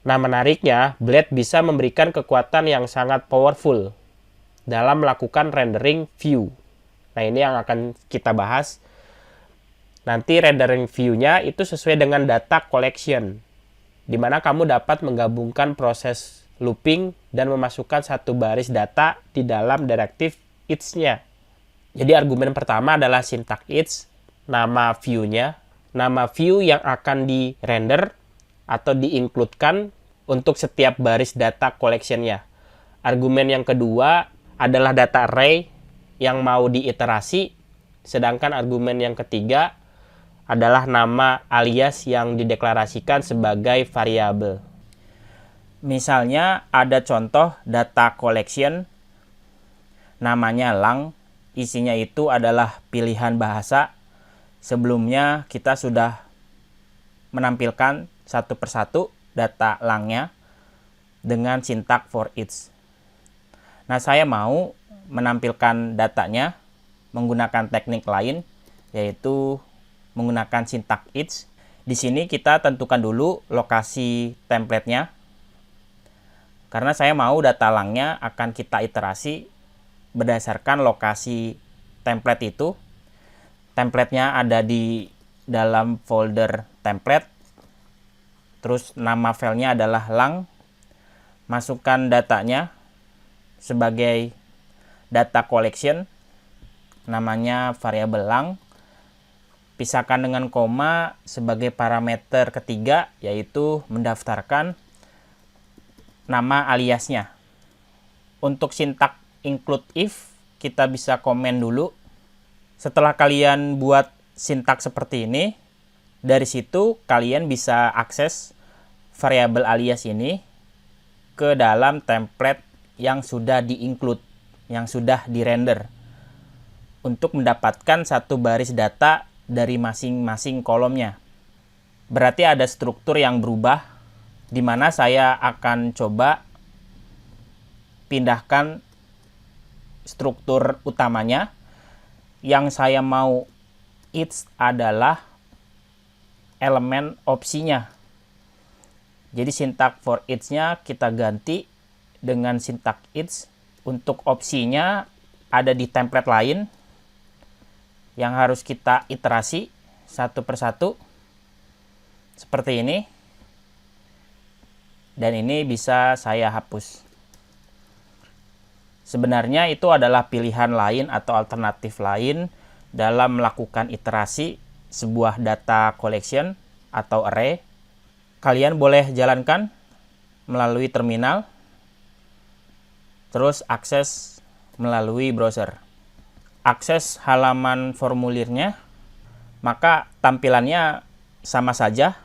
Nah, menariknya, Blade bisa memberikan kekuatan yang sangat powerful dalam melakukan rendering view. Nah, ini yang akan kita bahas. Nanti rendering view-nya itu sesuai dengan data collection, di mana kamu dapat menggabungkan proses looping dan memasukkan satu baris data di dalam direktif each-nya. Jadi argumen pertama adalah syntax each, nama view-nya, nama view yang akan di-render atau di-include-kan untuk setiap baris data collection-nya. Argumen yang kedua adalah data array yang mau diiterasi, sedangkan argumen yang ketiga adalah nama alias yang dideklarasikan sebagai variabel. Misalnya ada contoh data collection namanya lang, isinya itu adalah pilihan bahasa. Sebelumnya kita sudah menampilkan satu persatu data langnya dengan syntax for each. Nah, saya mau menampilkan datanya menggunakan teknik lain, yaitu menggunakan syntax each. Di sini kita tentukan dulu lokasi template-nya. Karena saya mau data langnya akan kita iterasi berdasarkan lokasi template itu. Template-nya ada di dalam folder template. Terus nama filenya adalah lang. Masukkan datanya sebagai data collection. Namanya variabel lang. Pisahkan dengan koma sebagai parameter ketiga, yaitu mendaftarkan nama aliasnya. Untuk syntax include if, kita bisa komen dulu. Setelah kalian buat syntax seperti ini, dari situ kalian bisa akses variabel alias ini ke dalam template yang sudah di-include, yang sudah di-render, untuk mendapatkan satu baris data dari masing-masing kolomnya. Berarti ada struktur yang berubah, di mana saya akan coba pindahkan struktur utamanya. Yang saya mau each adalah elemen opsinya. Jadi syntax for each-nya kita ganti dengan syntax each. Untuk opsinya ada di template lain yang harus kita iterasi satu persatu seperti ini, dan ini bisa saya hapus. Sebenarnya itu adalah pilihan lain atau alternatif lain dalam melakukan iterasi sebuah data collection atau array. Kalian boleh jalankan melalui terminal, terus akses melalui browser. Akses halaman formulirnya, maka tampilannya sama saja.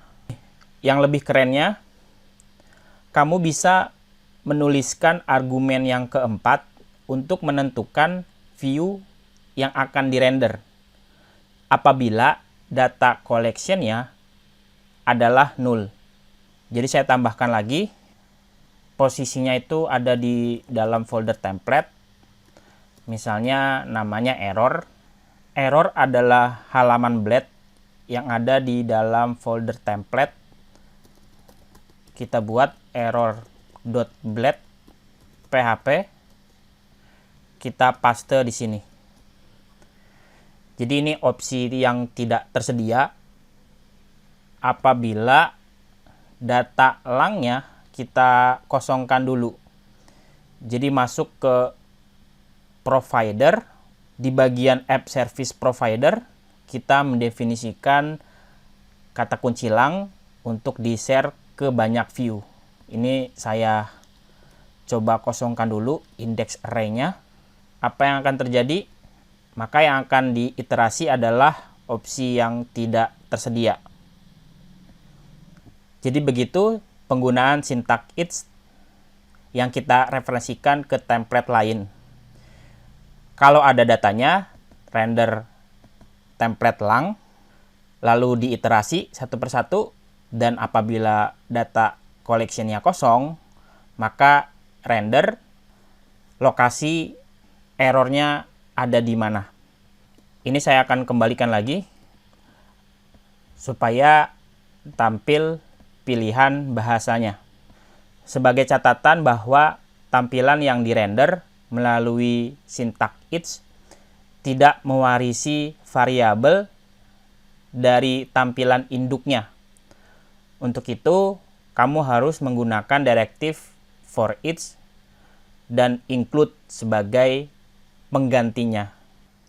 Yang lebih kerennya, kamu bisa menuliskan argumen yang keempat untuk menentukan view yang akan dirender apabila data collection-nya adalah null. Jadi saya tambahkan lagi, posisinya itu ada di dalam folder template. Misalnya namanya error. Error adalah halaman Blade yang ada di dalam folder template. Kita buat error.blade php. Kita paste di sini. Jadi ini opsi yang tidak tersedia apabila data langnya kita kosongkan dulu. Jadi masuk ke provider, di bagian app service provider kita mendefinisikan kata kunci lang untuk di-share ke banyak view. Ini saya coba kosongkan dulu index array-nya. Apa yang akan terjadi? Maka yang akan diiterasi adalah opsi yang tidak tersedia. Jadi begitu penggunaan syntax each yang kita referensikan ke template lain. Kalau ada datanya, render template lang, lalu diiterasi satu persatu, dan apabila data collection-nya kosong, maka render lokasi errornya ada di mana. Ini saya akan kembalikan lagi supaya tampil pilihan bahasanya. Sebagai catatan bahwa tampilan yang dirender melalui sintak each tidak mewarisi variabel dari tampilan induknya. Untuk itu, kamu harus menggunakan direktif for each dan include sebagai penggantinya.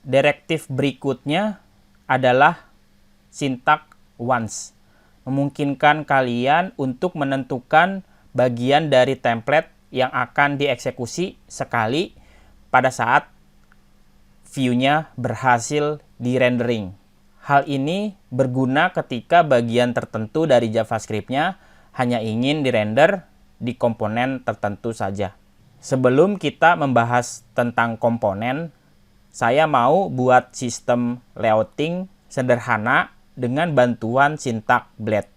Direktif berikutnya adalah sintak once, memungkinkan kalian untuk menentukan bagian dari template yang akan dieksekusi sekali pada saat view-nya berhasil di-rendering. Hal ini berguna ketika bagian tertentu dari JavaScript-nya hanya ingin dirender di komponen tertentu saja. Sebelum kita membahas tentang komponen, saya mau buat sistem layouting sederhana dengan bantuan sintak blade.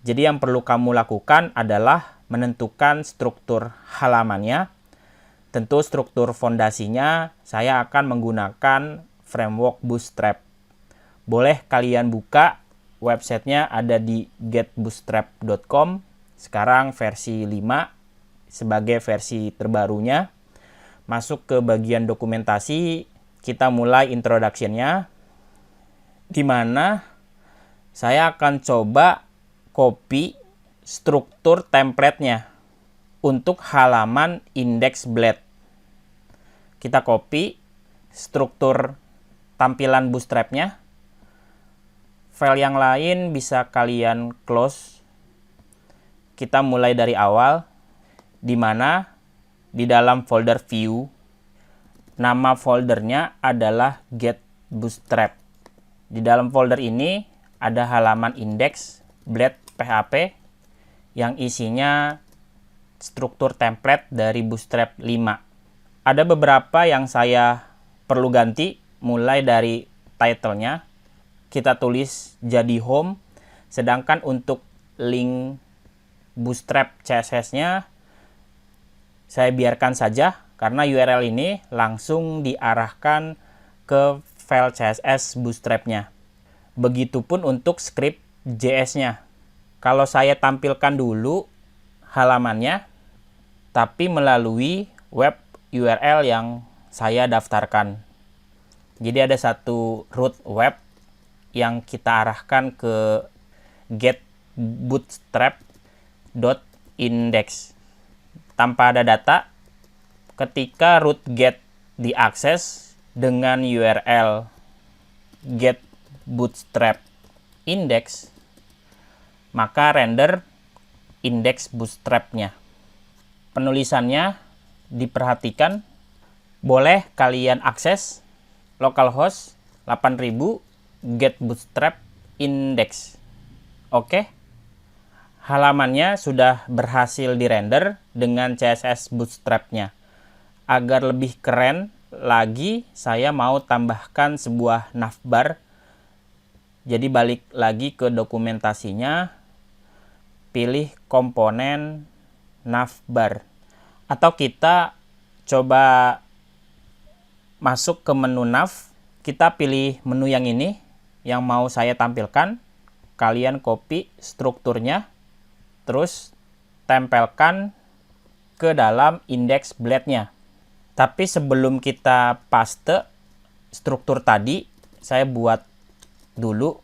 Jadi yang perlu kamu lakukan adalah menentukan struktur halamannya. Tentu struktur fondasinya saya akan menggunakan framework Bootstrap. Boleh kalian buka websitenya, ada di getbootstrap.com. Sekarang versi 5 sebagai versi terbarunya. Masuk ke bagian dokumentasi, kita mulai introduction-nya, di mana saya akan coba copy struktur template-nya untuk halaman index blade. Kita copy struktur tampilan Bootstrap-nya. File yang lain bisa kalian close. Kita mulai dari awal, di mana di dalam folder view, nama foldernya adalah get bootstrap. Di dalam folder ini ada halaman index blade PHP yang isinya struktur template dari Bootstrap 5. Ada beberapa yang saya perlu ganti, mulai dari title-nya. Kita tulis jadi home, sedangkan untuk link Bootstrap CSS-nya saya biarkan saja karena URL ini langsung diarahkan ke file CSS Bootstrap-nya. Begitupun untuk script JS-nya. Kalau saya tampilkan dulu halamannya, tapi melalui web URL yang saya daftarkan. Jadi ada satu root web yang kita arahkan ke getbootstrap.index. Tanpa ada data, ketika root get diakses dengan URL getbootstrap.index, maka render indeks bootstrap-nya. Penulisannya diperhatikan, boleh kalian akses localhost 8000 get bootstrap index. Oke. Halamannya sudah berhasil dirender dengan CSS Bootstrap-nya. Agar lebih keren lagi, saya mau tambahkan sebuah navbar. Jadi balik lagi ke dokumentasinya, pilih komponen navbar. Atau kita coba masuk ke menu nav, kita pilih menu yang ini, yang mau saya tampilkan. Kalian copy strukturnya, terus tempelkan ke dalam index blade-nya. Tapi sebelum kita paste struktur tadi, saya buat dulu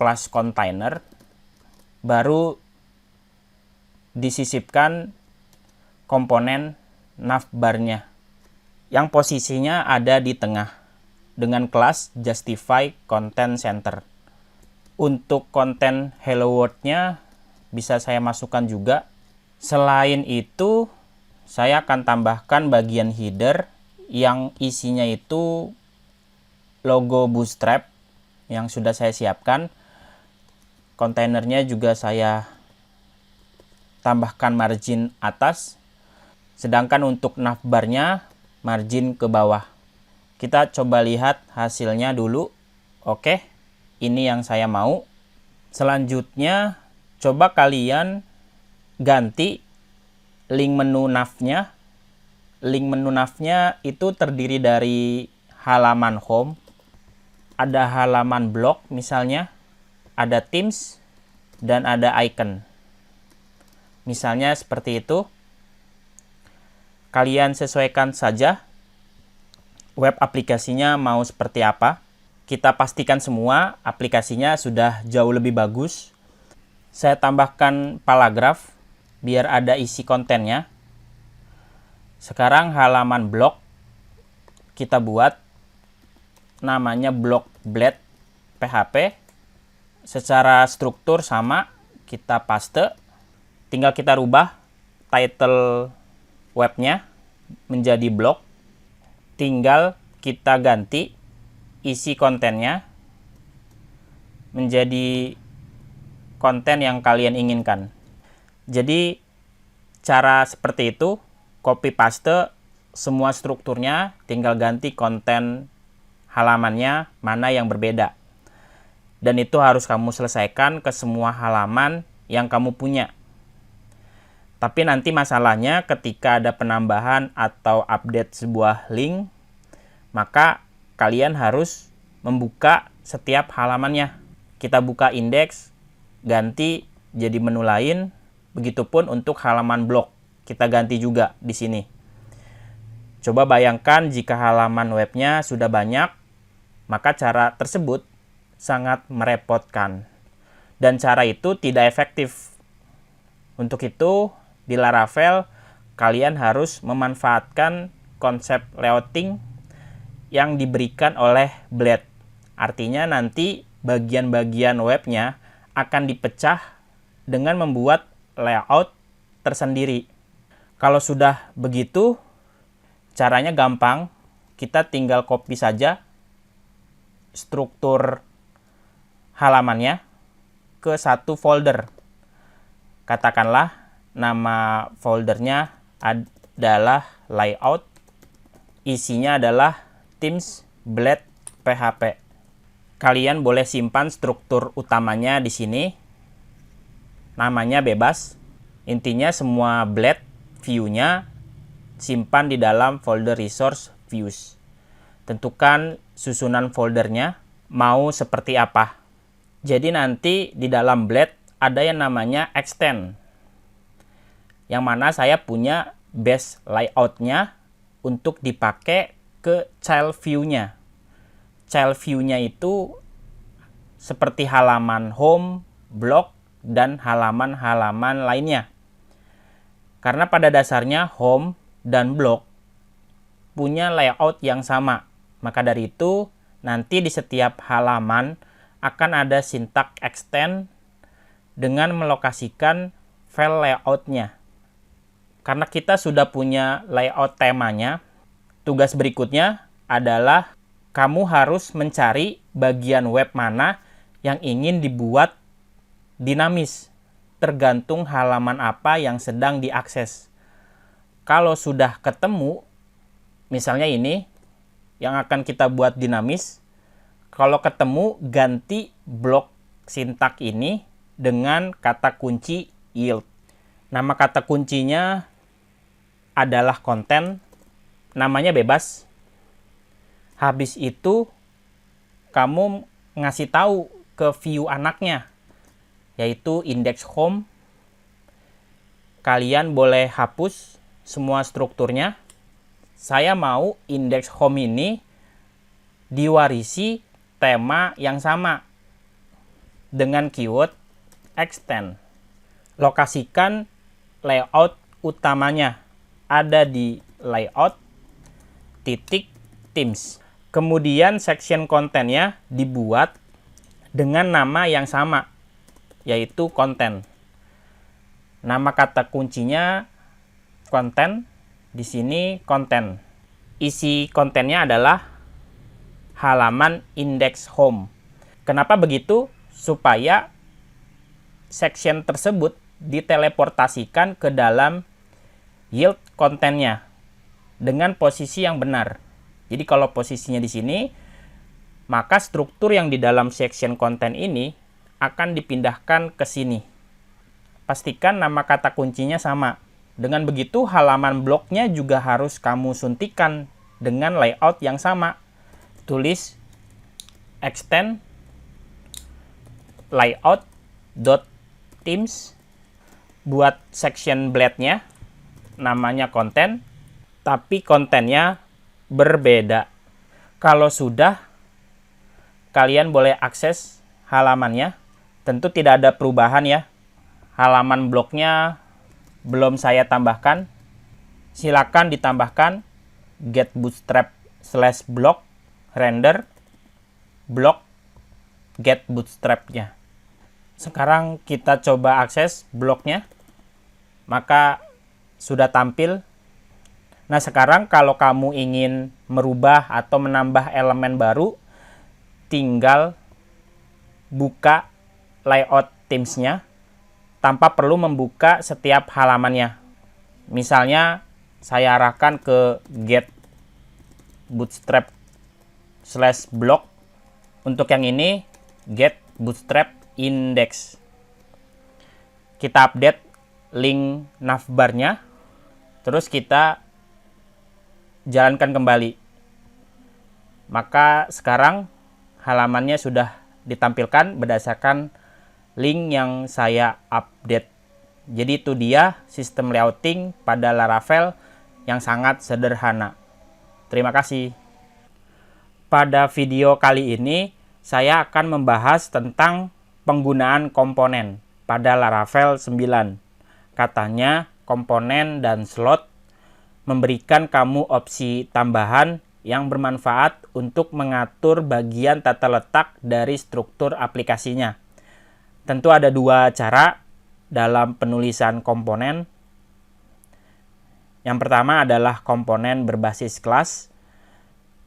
kelas container, baru disisipkan komponen navbar-nya yang posisinya ada di tengah dengan kelas justify content center. Untuk konten hello world-nya bisa saya masukkan juga. Selain itu, saya akan tambahkan bagian header yang isinya itu logo Bootstrap yang sudah saya siapkan. Kontainernya juga saya tambahkan margin atas. Sedangkan untuk navbarnya margin ke bawah. Kita coba lihat hasilnya dulu. Oke, ini yang saya mau. Selanjutnya, coba kalian ganti link menu nav-nya. Link menu nav-nya itu terdiri dari halaman home, ada halaman blog misalnya, ada themes, dan ada icon. Misalnya seperti itu. Kalian sesuaikan saja web aplikasinya mau seperti apa. Kita pastikan semua aplikasinya sudah jauh lebih bagus. Saya tambahkan paragraf biar ada isi kontennya. Sekarang halaman blog kita buat namanya blog bled PHP. Secara struktur sama, kita paste. Tinggal kita rubah title webnya menjadi blog. Tinggal kita ganti isi kontennya menjadi konten yang kalian inginkan. Jadi cara seperti itu, copy paste semua strukturnya, tinggal ganti konten halamannya mana yang berbeda. Dan itu harus kamu selesaikan ke semua halaman yang kamu punya. Tapi nanti masalahnya ketika ada penambahan atau update sebuah link, maka kalian harus membuka setiap halamannya. Kita buka indeks, ganti jadi menu lain. Begitupun untuk halaman blog, kita ganti juga di sini. Coba bayangkan jika halaman webnya sudah banyak, maka cara tersebut sangat merepotkan. Dan cara itu tidak efektif. Untuk itu, di Laravel, kalian harus memanfaatkan konsep layouting yang diberikan oleh Bled. Artinya nanti bagian-bagian webnya akan dipecah dengan membuat layout tersendiri. Kalau sudah begitu, caranya gampang. Kita tinggal copy saja struktur halamannya ke satu folder. Katakanlah nama foldernya adalah layout, isinya adalah themes bled PHP. Kalian boleh simpan struktur utamanya di sini. Namanya bebas. Intinya semua bled view-nya simpan di dalam folder resource views. Tentukan susunan foldernya mau seperti apa. Jadi nanti di dalam bled ada yang namanya extend, yang mana saya punya base layout-nya untuk dipakai ke child view-nya. Child view-nya itu seperti halaman home, blog, dan halaman-halaman lainnya. Karena pada dasarnya home dan blog punya layout yang sama. Maka dari itu, nanti di setiap halaman akan ada sintak extend dengan melokasikan file layout-nya. Karena kita sudah punya layout temanya, tugas berikutnya adalah kamu harus mencari bagian web mana yang ingin dibuat dinamis, tergantung halaman apa yang sedang diakses. Kalau sudah ketemu, misalnya ini, yang akan kita buat dinamis, kalau ketemu ganti blok sintak ini dengan kata kunci yield. Nama kata kuncinya adalah konten, namanya bebas. Habis itu kamu ngasih tahu ke view anaknya, yaitu index home. Kalian boleh hapus semua strukturnya. Saya mau index home ini diwarisi tema yang sama dengan keyword extend. Lokasikan layout utamanya ada di layout titik themes. Kemudian section kontennya dibuat dengan nama yang sama, yaitu konten. Nama kata kuncinya konten, di sini konten. Isi kontennya adalah halaman index home. Kenapa begitu? Supaya section tersebut diteleportasikan ke dalam yield kontennya dengan posisi yang benar. Jadi kalau posisinya di sini, maka struktur yang di dalam section konten ini akan dipindahkan ke sini. Pastikan nama kata kuncinya sama. Dengan begitu halaman blognya juga harus kamu suntikan dengan layout yang sama. Tulis extend layout.themes buat section blade-nya, namanya konten, tapi kontennya berbeda. Kalau sudah, kalian boleh akses halamannya. Tentu tidak ada perubahan ya. Halaman blognya belum saya tambahkan. Silakan ditambahkan get bootstrap /blog render blog get bootstrap-nya. Sekarang kita coba akses blognya. Maka sudah tampil. Nah, sekarang kalau kamu ingin merubah atau menambah elemen baru, tinggal buka layout Themes-nya tanpa perlu membuka setiap halamannya. Misalnya, saya arahkan ke get bootstrap /blog. Untuk yang ini, get bootstrap index. Kita update link navbar-nya, terus kita jalankan kembali. Maka sekarang halamannya sudah ditampilkan berdasarkan link yang saya update. Jadi itu dia sistem layouting pada Laravel yang sangat sederhana. Terima kasih. Pada video kali ini saya akan membahas tentang penggunaan komponen pada Laravel 9. Katanya komponen dan slot memberikan kamu opsi tambahan yang bermanfaat untuk mengatur bagian tata letak dari struktur aplikasinya. Tentu ada dua cara dalam penulisan komponen. Yang pertama adalah komponen berbasis kelas,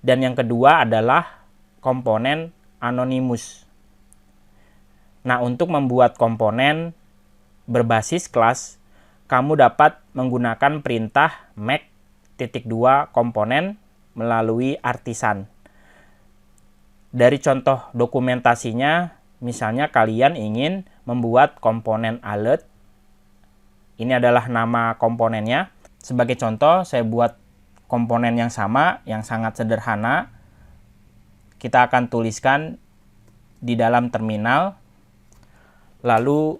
dan yang kedua adalah komponen anonymous. Nah, untuk membuat komponen berbasis kelas, kamu dapat menggunakan perintah make-2 komponen melalui artisan. Dari contoh dokumentasinya, misalnya kalian ingin membuat komponen alert. Ini adalah nama komponennya. Sebagai contoh, saya buat komponen yang sama, yang sangat sederhana. Kita akan tuliskan di dalam terminal, lalu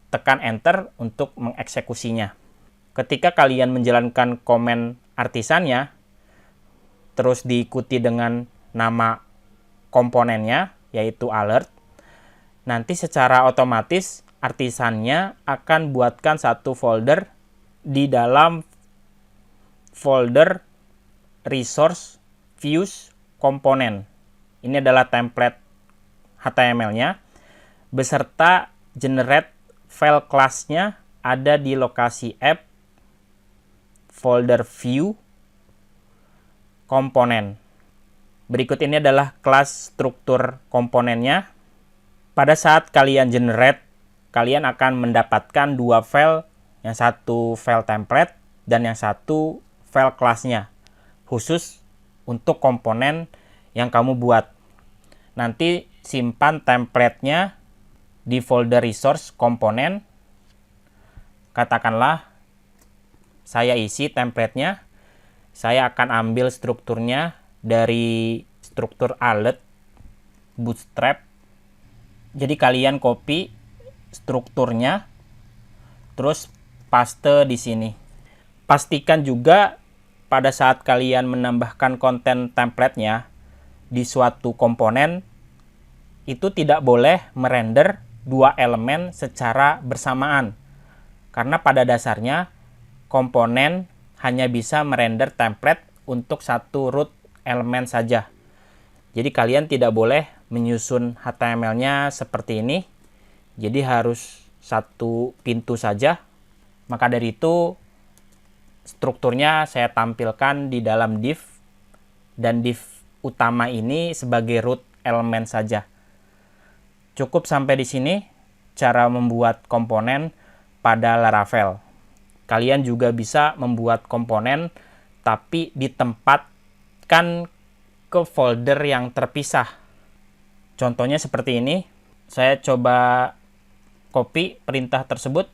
tekan enter untuk mengeksekusinya. Ketika kalian menjalankan komen artisannya, terus diikuti dengan nama komponennya, yaitu alert, nanti secara otomatis artisannya akan buatkan satu folder di dalam folder resource views komponen. Ini adalah template HTML-nya beserta generate file class-nya ada di lokasi app folder view komponen. Berikut ini adalah kelas struktur komponennya. Pada saat kalian generate, kalian akan mendapatkan dua file, yang satu file template dan yang satu file kelasnya, khusus untuk komponen yang kamu buat. Nanti simpan template-nya di folder resource komponen. Katakanlah saya isi template-nya, saya akan ambil strukturnya dari struktur alert bootstrap. Jadi kalian copy strukturnya, terus paste di sini. Pastikan juga pada saat kalian menambahkan konten template-nya di suatu komponen, itu tidak boleh merender dua elemen secara bersamaan. Karena pada dasarnya komponen hanya bisa merender template untuk satu root elemen saja. Jadi kalian tidak boleh menyusun HTML-nya seperti ini. Jadi harus satu pintu saja. Maka dari itu strukturnya saya tampilkan di dalam div, dan div utama ini sebagai root elemen saja. Cukup sampai di sini cara membuat komponen pada Laravel. Kalian juga bisa membuat komponen tapi ditempatkan ke folder yang terpisah. Contohnya seperti ini. Saya coba copy perintah tersebut,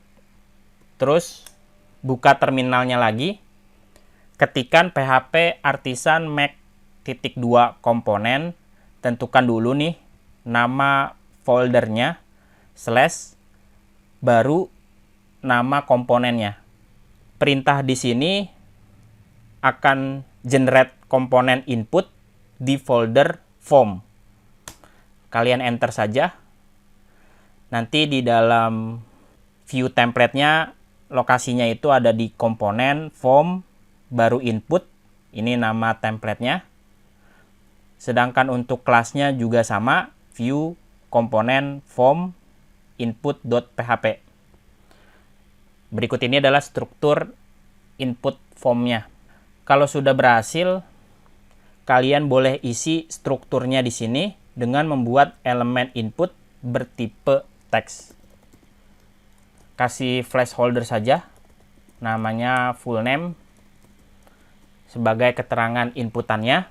terus buka terminalnya lagi, ketikan php artisan make-2 komponen, tentukan dulu nih nama foldernya, / baru nama komponennya. Perintah di sini akan generate komponen input di folder form. Kalian enter saja. Nanti di dalam view template-nya lokasinya itu ada di komponen form baru input. Ini nama template-nya. Sedangkan untuk kelasnya juga sama, view komponen form input.php. Berikut ini adalah struktur input formnya. Kalau sudah berhasil, kalian boleh isi strukturnya di sini dengan membuat elemen input bertipe teks. Kasih placeholder saja, namanya full name, sebagai keterangan inputannya.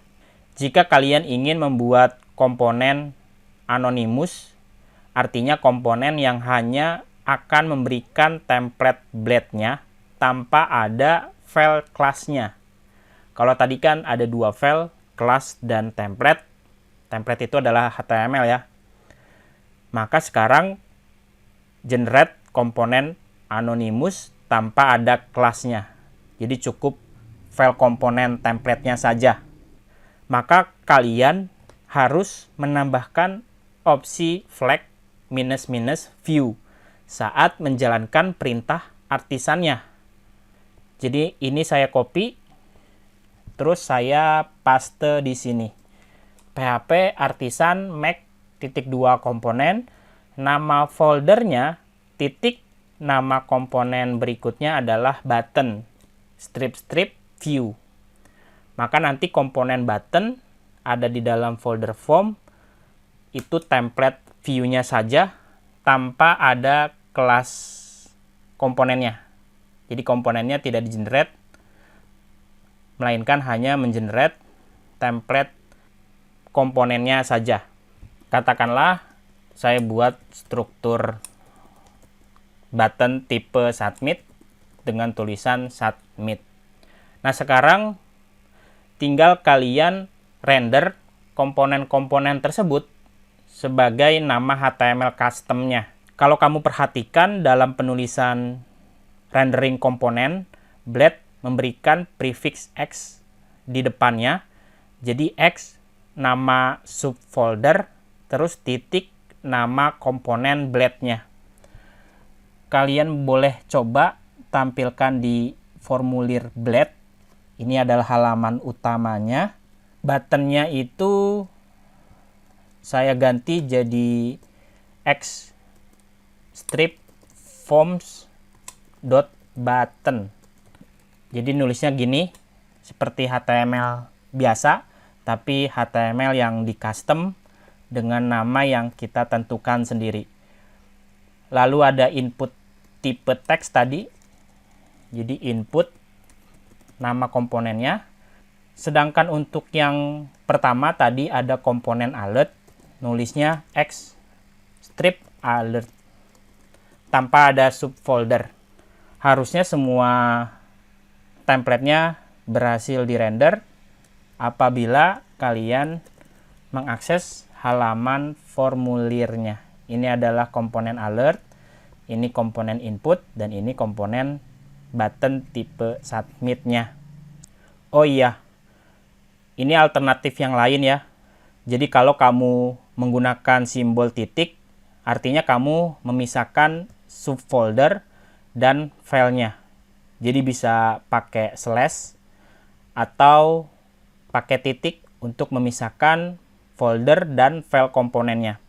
Jika kalian ingin membuat komponen anonymous, artinya komponen yang hanya akan memberikan template blade-nya tanpa ada file kelasnya. Kalau tadi kan ada dua file, kelas dan template. Template itu adalah HTML ya. Maka sekarang generate komponen anonymous tanpa ada kelasnya. Jadi cukup file komponen template-nya saja. Maka kalian harus menambahkan opsi flag --view saat menjalankan perintah artisannya. Jadi ini saya copy, terus saya paste di sini. PHP artisan make -2 komponen, nama foldernya nama komponen berikutnya adalah button strip view. Maka nanti komponen button ada di dalam folder form, itu template view-nya saja tanpa ada kelas komponennya. Jadi komponennya tidak di-generate, melainkan hanya mengenerate template komponennya saja. Katakanlah saya buat struktur button tipe submit dengan tulisan submit. Nah, sekarang tinggal kalian render komponen-komponen tersebut sebagai nama HTML custom-nya. Kalau kamu perhatikan dalam penulisan rendering komponen, Blade memberikan prefix X di depannya. Jadi X nama subfolder, terus titik nama komponen Blade-nya. Kalian boleh coba tampilkan di formulir Blade. Ini adalah halaman utamanya. Buttonnya itu saya ganti jadi X strip forms dot button. Jadi nulisnya gini, seperti HTML biasa, tapi HTML yang di custom dengan nama yang kita tentukan sendiri. Lalu ada input tipe teks tadi. Jadi input nama komponennya. Sedangkan untuk yang pertama tadi ada komponen alert, nulisnya X strip alert tanpa ada subfolder. Harusnya semua template-nya berhasil dirender apabila kalian mengakses halaman formulirnya. Ini adalah komponen alert, ini komponen input, dan ini komponen button tipe submit-nya. Oh iya, ini alternatif yang lain ya. Jadi kalau kamu menggunakan simbol titik, artinya kamu memisahkan subfolder dan filenya. Jadi bisa pakai slash atau pakai titik untuk memisahkan folder dan file komponennya.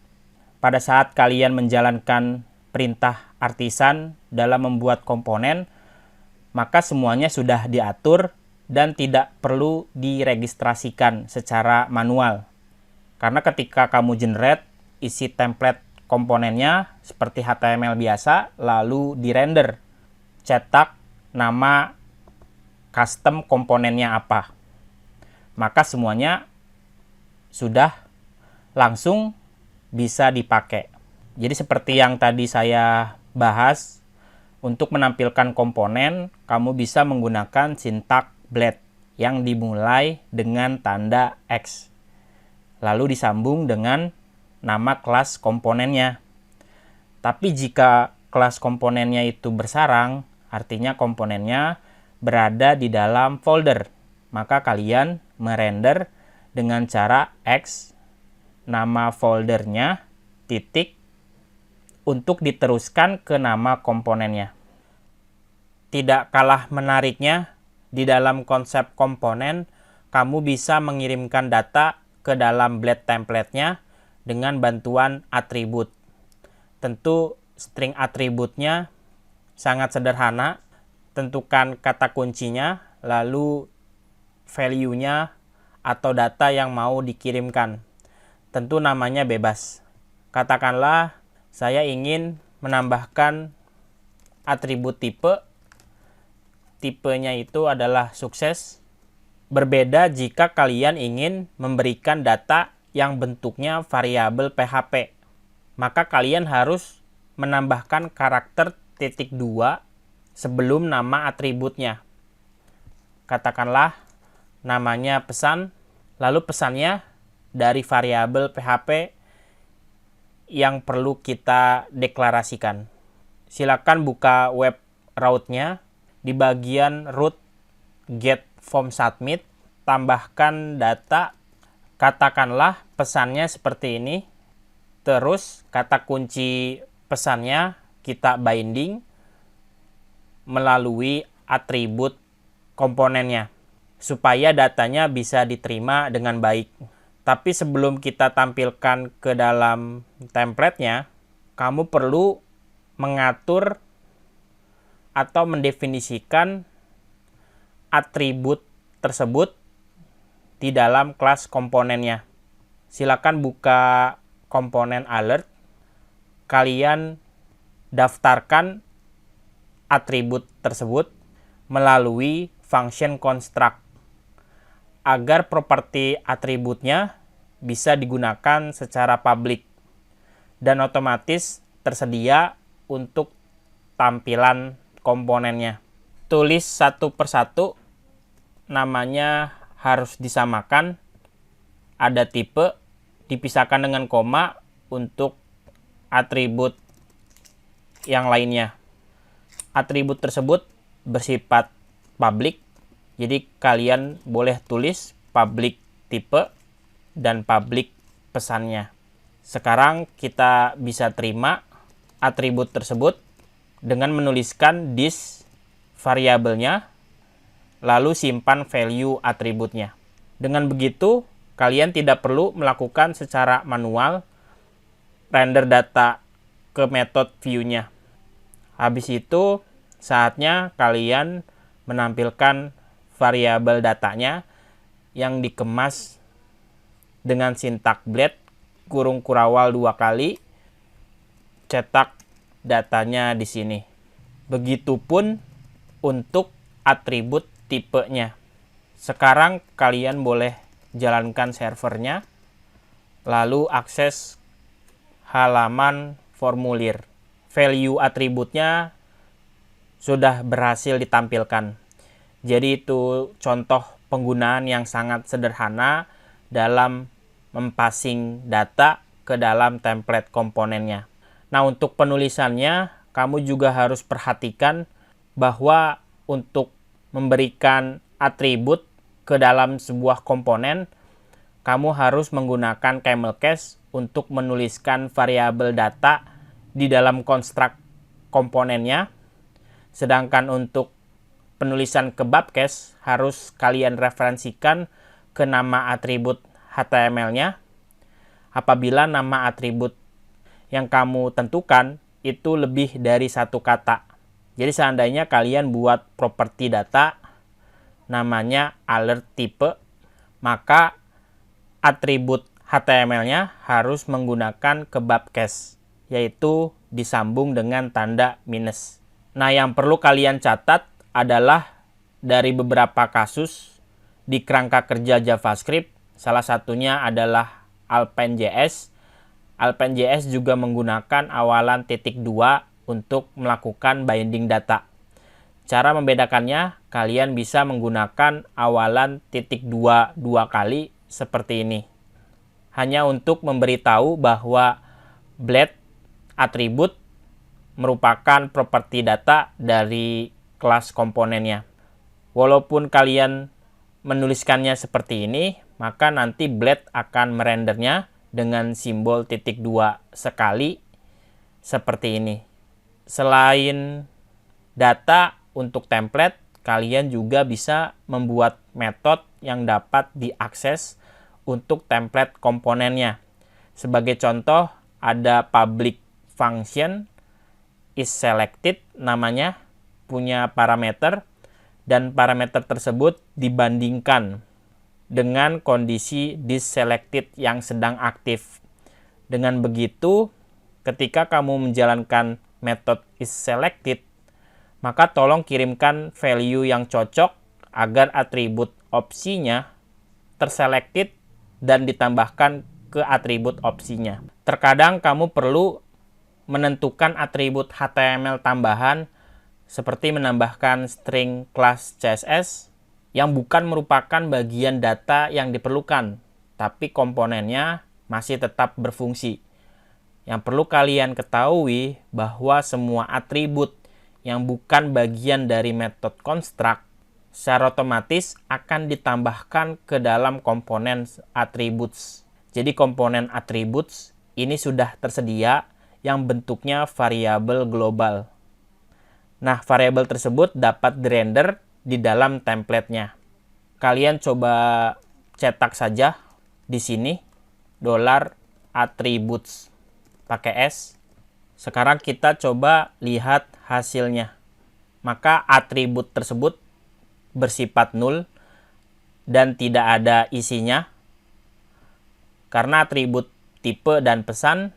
Pada saat kalian menjalankan perintah artisan dalam membuat komponen, maka semuanya sudah diatur dan tidak perlu diregistrasikan secara manual. Karena ketika kamu generate isi template komponennya seperti HTML biasa, lalu dirender, cetak nama custom komponennya apa, maka semuanya sudah langsung bisa dipakai. Jadi seperti yang tadi saya bahas, untuk menampilkan komponen, kamu bisa menggunakan sintak Blade yang dimulai dengan tanda X, lalu disambung dengan nama kelas komponennya. Tapi jika kelas komponennya itu bersarang, artinya komponennya berada di dalam folder. Maka kalian merender dengan cara X nama foldernya titik untuk diteruskan ke nama komponennya. Tidak kalah menariknya, di dalam konsep komponen, kamu bisa mengirimkan data ke dalam Blade template-nya dengan bantuan atribut. Tentu string atributnya sangat sederhana. Tentukan kata kuncinya, lalu value-nya atau data yang mau dikirimkan. Tentu namanya bebas. Katakanlah saya ingin menambahkan atribut tipe. Tipenya itu adalah sukses. Berbeda jika kalian ingin memberikan data yang bentuknya variabel PHP. Maka kalian harus menambahkan karakter titik 2 sebelum nama atributnya. Katakanlah namanya pesan, lalu pesannya dari variabel PHP yang perlu kita deklarasikan. Silakan buka web route-nya. Di bagian root get form submit, tambahkan data. Katakanlah pesannya seperti ini. Terus kata kunci pesannya kita binding melalui atribut komponennya supaya datanya bisa diterima dengan baik. Tapi sebelum kita tampilkan ke dalam template-nya, kamu perlu mengatur atau mendefinisikan atribut tersebut di dalam kelas komponennya. Silakan buka komponen alert. Kalian daftarkan atribut tersebut melalui function construct agar properti atributnya bisa digunakan secara publik dan otomatis tersedia untuk tampilan komponennya. Tulis satu persatu, namanya harus disamakan, ada tipe, dipisahkan dengan koma untuk atribut yang lainnya. Atribut tersebut bersifat public, jadi kalian boleh tulis public tipe dan public pesannya. Sekarang kita bisa terima atribut tersebut dengan menuliskan this variabelnya, lalu simpan value atributnya. Dengan begitu, kalian tidak perlu melakukan secara manual render data ke metode view-nya. Habis itu, saatnya kalian menampilkan variabel datanya yang dikemas dengan sintak Blade kurung kurawal 2 kali, cetak datanya di sini. Begitupun untuk atribut tipenya. Sekarang kalian boleh jalankan servernya, lalu akses halaman formulir. Value atributnya sudah berhasil ditampilkan. Jadi itu contoh penggunaan yang sangat sederhana dalam mempassing data ke dalam template komponennya. Nah, untuk penulisannya, kamu juga harus perhatikan bahwa untuk memberikan atribut ke dalam sebuah komponen, kamu harus menggunakan camel case untuk menuliskan variabel data di dalam konstruk komponennya. Sedangkan untuk penulisan kebab case harus kalian referensikan ke nama atribut HTML-nya. Apabila nama atribut yang kamu tentukan itu lebih dari satu kata. Jadi seandainya kalian buat properti data namanya alert type, maka atribut HTML-nya harus menggunakan kebab case, yaitu disambung dengan tanda minus. Nah, yang perlu kalian catat adalah dari beberapa kasus di kerangka kerja JavaScript, salah satunya adalah Alpine.js. Alpine.js juga menggunakan awalan titik 2 untuk melakukan binding data. Cara membedakannya, kalian bisa menggunakan awalan titik 2 kali seperti ini. Hanya untuk memberitahu bahwa Blade atribut merupakan properti data dari kelas komponennya. Walaupun kalian menuliskannya seperti ini, maka nanti Blade akan merendernya dengan simbol titik 2 sekali seperti ini. Selain data untuk template, kalian juga bisa membuat metode yang dapat diakses untuk template komponennya. Sebagai contoh, ada public function isSelected namanya, punya parameter, dan parameter tersebut dibandingkan dengan kondisi thisSelected yang sedang aktif. Dengan begitu, ketika kamu menjalankan metode isSelected, maka tolong kirimkan value yang cocok agar atribut opsinya terselected dan ditambahkan ke atribut opsinya. Terkadang kamu perlu menentukan atribut HTML tambahan seperti menambahkan string class CSS yang bukan merupakan bagian data yang diperlukan, tapi komponennya masih tetap berfungsi. Yang perlu kalian ketahui bahwa semua atribut yang bukan bagian dari metode construct secara otomatis akan ditambahkan ke dalam komponen attributes. Jadi komponen attributes ini sudah tersedia yang bentuknya variabel global. Nah, variabel tersebut dapat dirender di dalam template-nya. Kalian coba cetak saja di sini $attributes pakai S. Sekarang kita coba lihat hasilnya. Maka atribut tersebut bersifat null dan tidak ada isinya karena atribut tipe dan pesan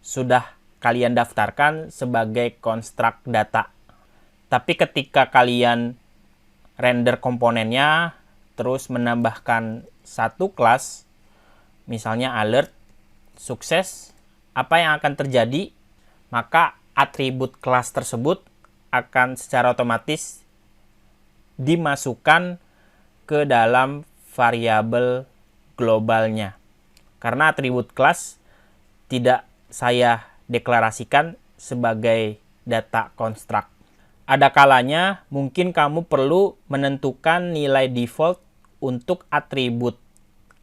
sudah kalian daftarkan sebagai construct data. Tapi ketika kalian render komponennya terus menambahkan satu kelas, misalnya alert, sukses, apa yang akan terjadi? Maka atribut kelas tersebut akan secara otomatis dimasukkan ke dalam variabel globalnya. Karena atribut kelas tidak saya deklarasikan sebagai data construct. Ada kalanya mungkin kamu perlu menentukan nilai default untuk atribut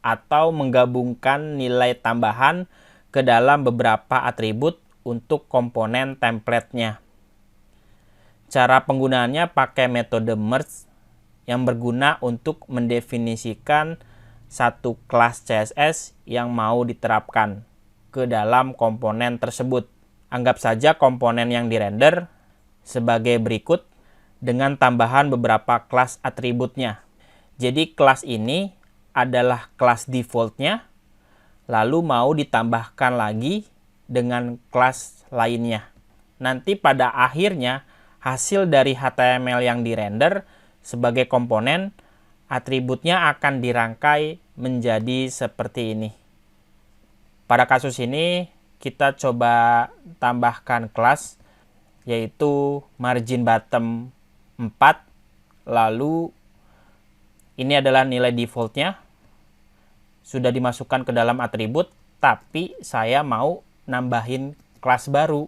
atau menggabungkan nilai tambahan ke dalam beberapa atribut untuk komponen template-nya. Cara penggunaannya pakai metode merge yang berguna untuk mendefinisikan satu kelas CSS yang mau diterapkan ke dalam komponen tersebut. Anggap saja komponen yang dirender sebagai berikut dengan tambahan beberapa kelas atributnya. Jadi kelas ini adalah kelas defaultnya, lalu mau ditambahkan lagi dengan kelas lainnya. Nanti pada akhirnya hasil dari HTML yang dirender sebagai komponen, atributnya akan dirangkai menjadi seperti ini. Pada kasus ini kita coba tambahkan kelas yaitu margin bottom 4, lalu ini adalah nilai defaultnya sudah dimasukkan ke dalam atribut, tapi saya mau nambahin kelas baru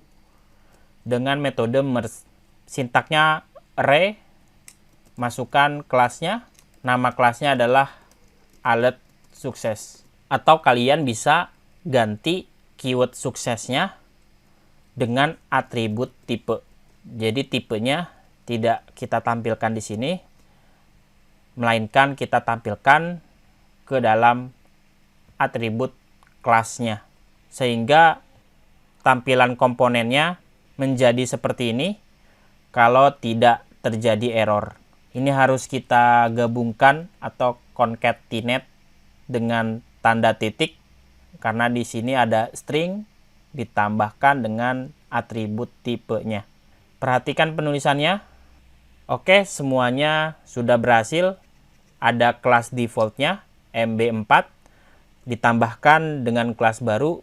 dengan metode merge. Sintaknya array, masukkan kelasnya, nama kelasnya adalah alert sukses. Atau kalian bisa ganti keyword suksesnya dengan atribut tipe. Jadi tipenya tidak kita tampilkan di sini, melainkan kita tampilkan ke dalam atribut kelasnya. Sehingga tampilan komponennya menjadi seperti ini kalau tidak terjadi error. Ini harus kita gabungkan atau concatenate dengan tanda titik karena di sini ada string ditambahkan dengan atribut tipenya. Perhatikan penulisannya. Oke, semuanya sudah berhasil. Ada kelas defaultnya MB4 ditambahkan dengan kelas baru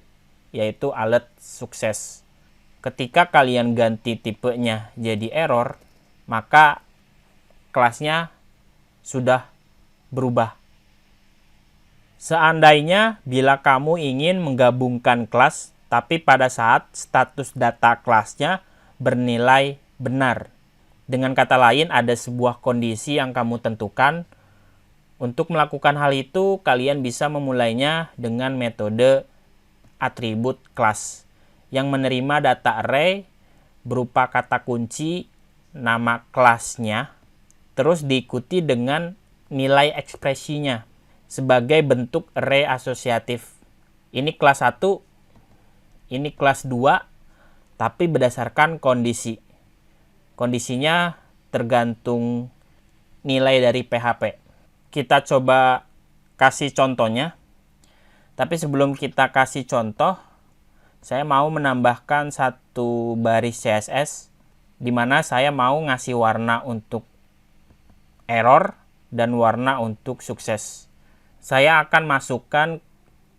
yaitu alert sukses. Ketika kalian ganti tipenya jadi error, maka kelasnya sudah berubah. Seandainya bila kamu ingin menggabungkan kelas tapi pada saat status data kelasnya bernilai benar. Dengan kata lain, ada sebuah kondisi yang kamu tentukan. Untuk melakukan hal itu, kalian bisa memulainya dengan metode atribut kelas yang menerima data array berupa kata kunci nama kelasnya, terus diikuti dengan nilai ekspresinya sebagai bentuk array asosiatif. Ini kelas 1, ini kelas 2, tapi berdasarkan kondisi. Kondisinya tergantung nilai dari PHP. Kita coba kasih contohnya. Tapi sebelum kita kasih contoh, saya mau menambahkan satu baris CSS di mana saya mau ngasih warna untuk error dan warna untuk sukses. Saya akan masukkan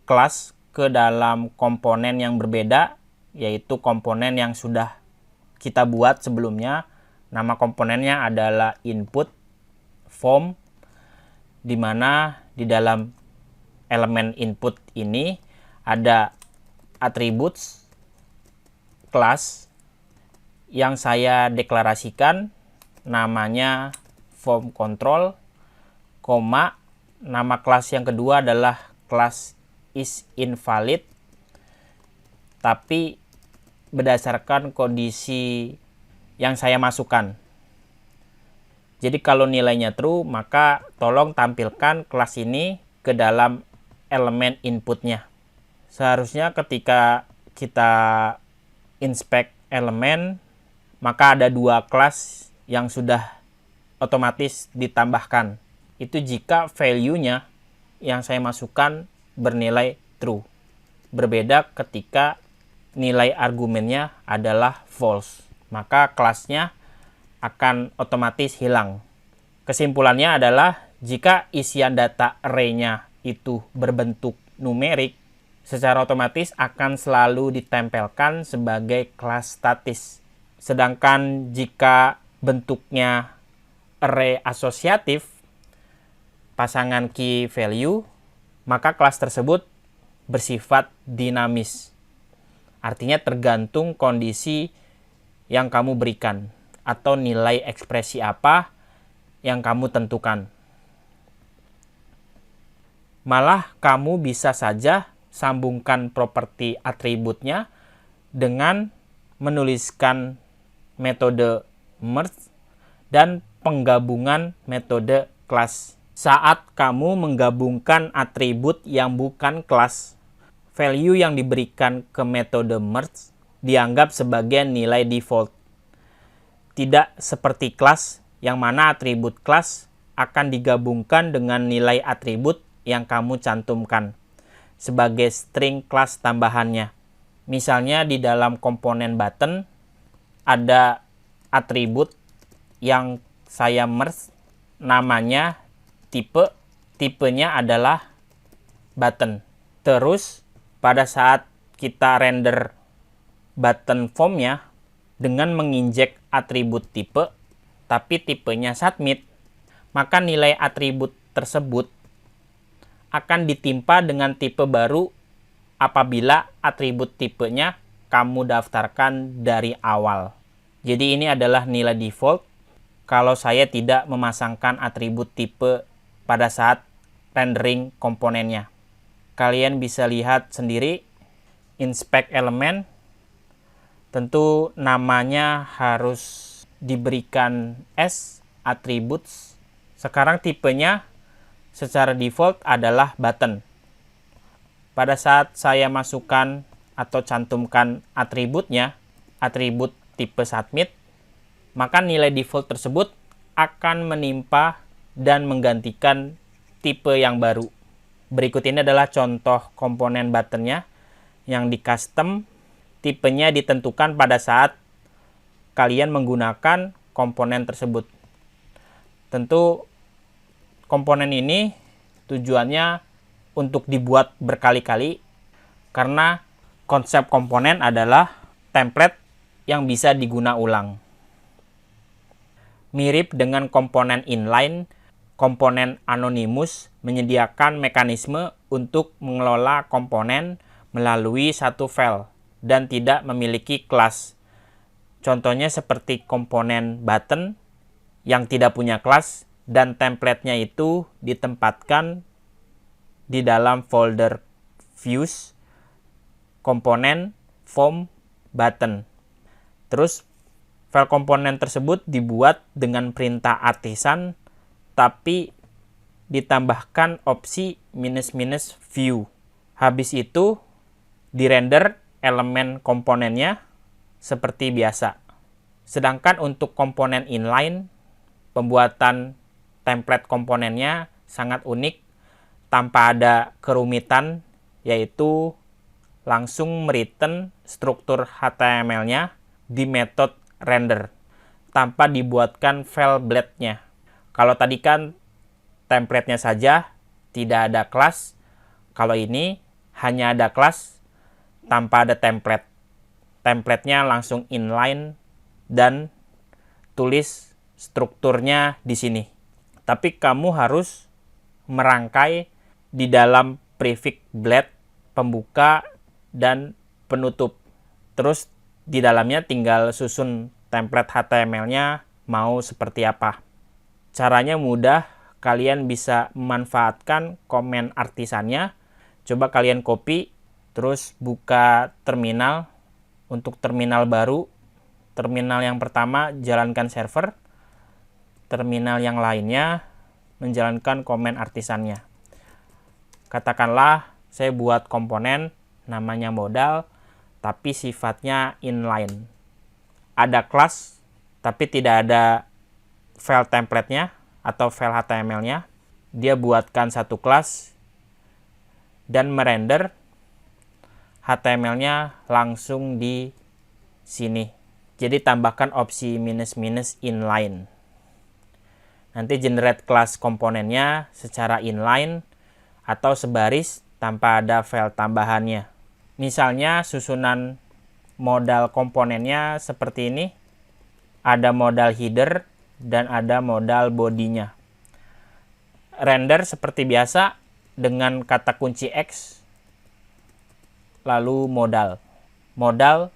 kelas ke dalam komponen yang berbeda, yaitu komponen yang sudah kita buat sebelumnya. Nama komponennya adalah input form, di mana di dalam elemen input ini ada attributes kelas yang saya deklarasikan, namanya form control, koma, nama kelas yang kedua adalah kelas is invalid, tapi berdasarkan kondisi yang saya masukkan. Jadi kalau nilainya true, maka tolong tampilkan kelas ini ke dalam elemen inputnya. Seharusnya ketika kita inspect elemen, maka ada 2 kelas yang sudah otomatis ditambahkan. Itu jika value-nya yang saya masukkan bernilai true. Berbeda ketika nilai argumennya adalah false, maka kelasnya akan otomatis hilang. Kesimpulannya adalah jika isian data array-nya itu berbentuk numerik, secara otomatis akan selalu ditempelkan sebagai kelas statis. Sedangkan jika bentuknya array asosiatif, pasangan key value, maka kelas tersebut bersifat dinamis. Artinya tergantung kondisi yang kamu berikan atau nilai ekspresi apa yang kamu tentukan. Malah kamu bisa saja sambungkan properti atributnya dengan menuliskan metode merge dan penggabungan metode kelas. Saat kamu menggabungkan atribut yang bukan kelas, value yang diberikan ke metode merge dianggap sebagai nilai default. Tidak seperti kelas yang mana atribut kelas akan digabungkan dengan nilai atribut yang kamu cantumkan sebagai string kelas tambahannya. Misalnya di dalam komponen button ada atribut yang saya merge, namanya tipenya adalah button. Terus pada saat kita render button formnya dengan menginjek atribut tipe, tapi tipenya submit, maka nilai atribut tersebut akan ditimpa dengan tipe baru apabila atribut tipenya kamu daftarkan dari awal. Jadi ini adalah nilai default kalau saya tidak memasangkan atribut tipe pada saat rendering komponennya. Kalian bisa lihat sendiri, inspect elemen, tentu namanya harus diberikan as attributes. Sekarang tipenya secara default adalah button. Pada saat saya masukkan atau cantumkan atributnya, atribut tipe submit, maka nilai default tersebut akan menimpa dan menggantikan tipe yang baru. Berikut ini adalah contoh komponen buttonnya yang di custom. Tipenya ditentukan pada saat kalian menggunakan komponen tersebut. Tentu komponen ini tujuannya untuk dibuat berkali-kali karena konsep komponen adalah template yang bisa diguna ulang. Mirip dengan komponen inline, komponen anonymous menyediakan mekanisme untuk mengelola komponen melalui satu file dan tidak memiliki kelas. Contohnya seperti komponen button yang tidak punya kelas dan template-nya itu ditempatkan di dalam folder views, komponen, form, button. Terus file komponen tersebut dibuat dengan perintah artisan tapi ditambahkan opsi minus view. Habis itu dirender elemen komponennya seperti biasa. Sedangkan untuk komponen inline, pembuatan template komponennya sangat unik tanpa ada kerumitan, yaitu langsung mereturn struktur HTML-nya di metode render tanpa dibuatkan file blade-nya. Kalau tadi kan template-nya saja tidak ada kelas, kalau ini hanya ada kelas tanpa ada template. Template-nya langsung inline dan tulis strukturnya di sini. Tapi kamu harus merangkai di dalam prefix blade, pembuka dan penutup. Terus di dalamnya tinggal susun template HTML-nya mau seperti apa. Caranya mudah, kalian bisa memanfaatkan komen artisannya. Coba kalian copy, terus buka terminal. Untuk terminal baru, terminal yang pertama jalankan server, terminal yang lainnya menjalankan komen artisannya. Katakanlah saya buat komponen namanya modal, tapi sifatnya inline. Ada kelas, tapi tidak ada file template-nya atau file HTML-nya. Dia buatkan satu kelas dan merender HTML-nya langsung di sini. Jadi tambahkan opsi minus inline. Nanti generate kelas komponennya secara inline atau sebaris tanpa ada file tambahannya. Misalnya susunan modal komponennya seperti ini. Ada modal header dan ada modal bodinya. Render seperti biasa dengan kata kunci X lalu modal. Modal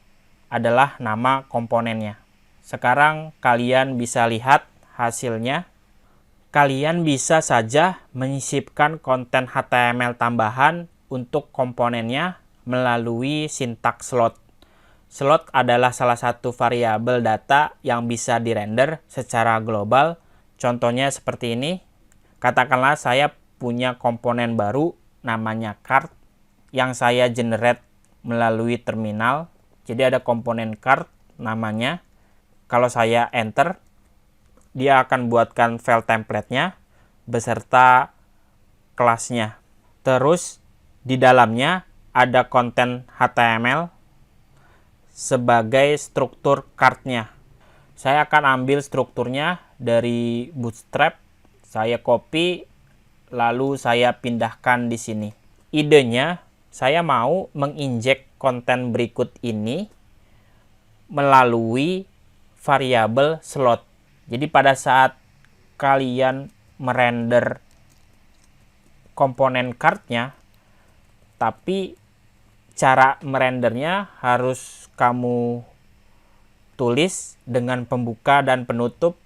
adalah nama komponennya. Sekarang kalian bisa lihat hasilnya. Kalian bisa saja menyisipkan konten HTML tambahan untuk komponennya melalui sintaks slot. Slot adalah salah satu variabel data yang bisa dirender secara global. Contohnya seperti ini. Katakanlah saya punya komponen baru namanya card yang saya generate melalui terminal. Jadi ada komponen card namanya. Kalau saya enter, dia akan buatkan file template-nya beserta kelasnya. Terus di dalamnya ada konten HTML sebagai struktur card-nya. Saya akan ambil strukturnya dari Bootstrap. Saya copy, lalu saya pindahkan di sini. Idenya, saya mau menginjek konten berikut ini melalui variabel slot. Jadi pada saat kalian merender komponen card-nya, tapi cara merendernya harus kamu tulis dengan pembuka dan penutup,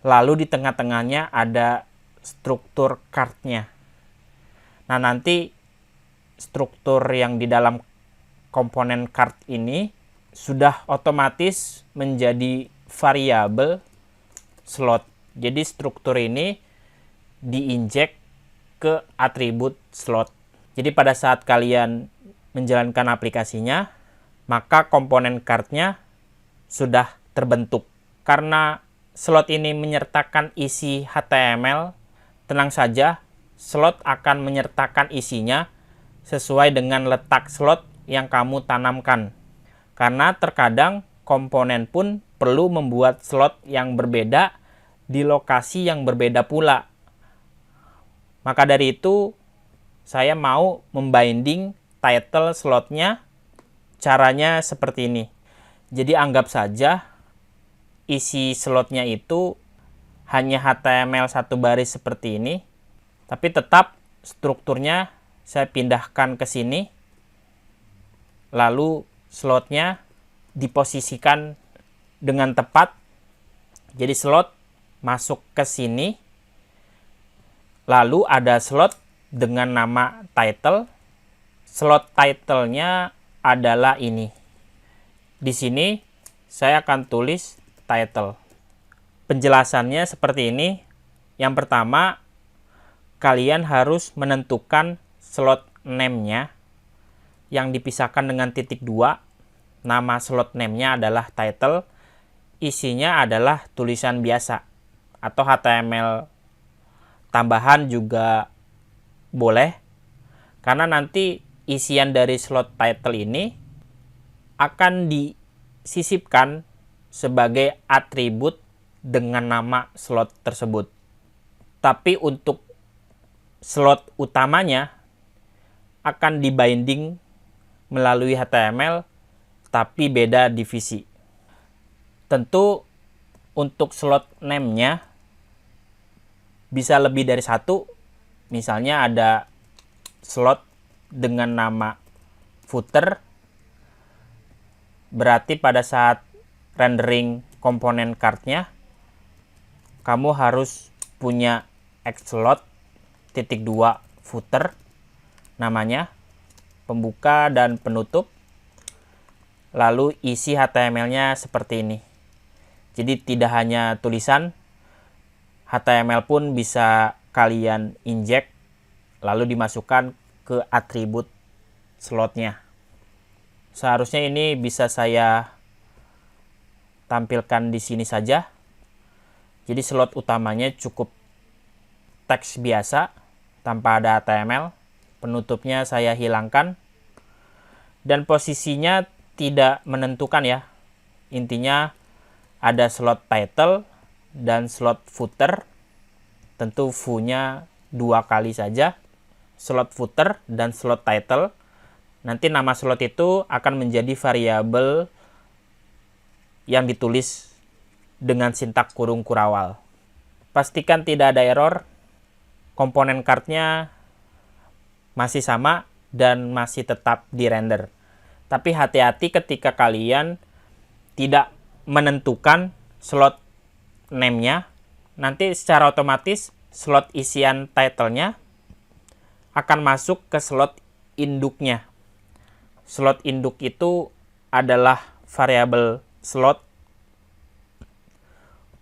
lalu di tengah-tengahnya ada struktur card-nya. Nah, nanti struktur yang di dalam komponen card ini sudah otomatis menjadi variabel slot. Jadi struktur ini diinjek ke atribut slot. Jadi pada saat kalian menjalankan aplikasinya, maka komponen card-nya sudah terbentuk. Karena slot ini menyertakan isi HTML, tenang saja, slot akan menyertakan isinya sesuai dengan letak slot yang kamu tanamkan. Karena terkadang komponen pun perlu membuat slot yang berbeda di lokasi yang berbeda pula. Maka dari itu, saya mau membinding title slotnya. Caranya seperti ini. Jadi anggap saja isi slotnya itu hanya HTML satu baris seperti ini. Tapi tetap strukturnya saya pindahkan ke sini. Lalu slotnya diposisikan dengan tepat. Jadi slot masuk ke sini, lalu ada slot dengan nama title. Slot title-nya adalah ini. Di sini saya akan tulis title. Penjelasannya seperti ini. Yang pertama, kalian harus menentukan slot name-nya yang dipisahkan dengan titik 2. Nama slot name-nya adalah title. Isinya adalah tulisan biasa atau HTML tambahan juga boleh, karena nanti isian dari slot title ini akan disisipkan sebagai atribut dengan nama slot tersebut. Tapi untuk slot utamanya akan dibinding melalui HTML tapi beda divisi. Tentu untuk slot name-nya bisa lebih dari satu. Misalnya ada slot dengan nama footer, berarti pada saat rendering komponen card-nya kamu harus punya xslot titik 2 footer, namanya pembuka dan penutup, lalu isi HTML-nya seperti ini. Jadi tidak hanya tulisan, HTML pun bisa kalian injek lalu dimasukkan ke atribut slotnya. Seharusnya ini bisa saya tampilkan di sini saja. Jadi slot utamanya cukup teks biasa tanpa ada HTML. Penutupnya saya hilangkan. Dan posisinya tidak menentukan ya. Intinya ada slot title dan slot footer. Tentu foo-nya 2 kali saja. Slot footer dan slot title. Nanti nama slot itu akan menjadi variabel yang ditulis dengan sintak kurung kurawal. Pastikan tidak ada error. Komponen card-nya masih sama dan masih tetap di-render. Tapi hati-hati ketika kalian tidak menentukan slot name-nya, nanti secara otomatis slot isian title-nya akan masuk ke slot induknya. Slot induk itu adalah variabel slot.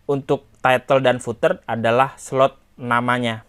Untuk title dan footer adalah slot namanya.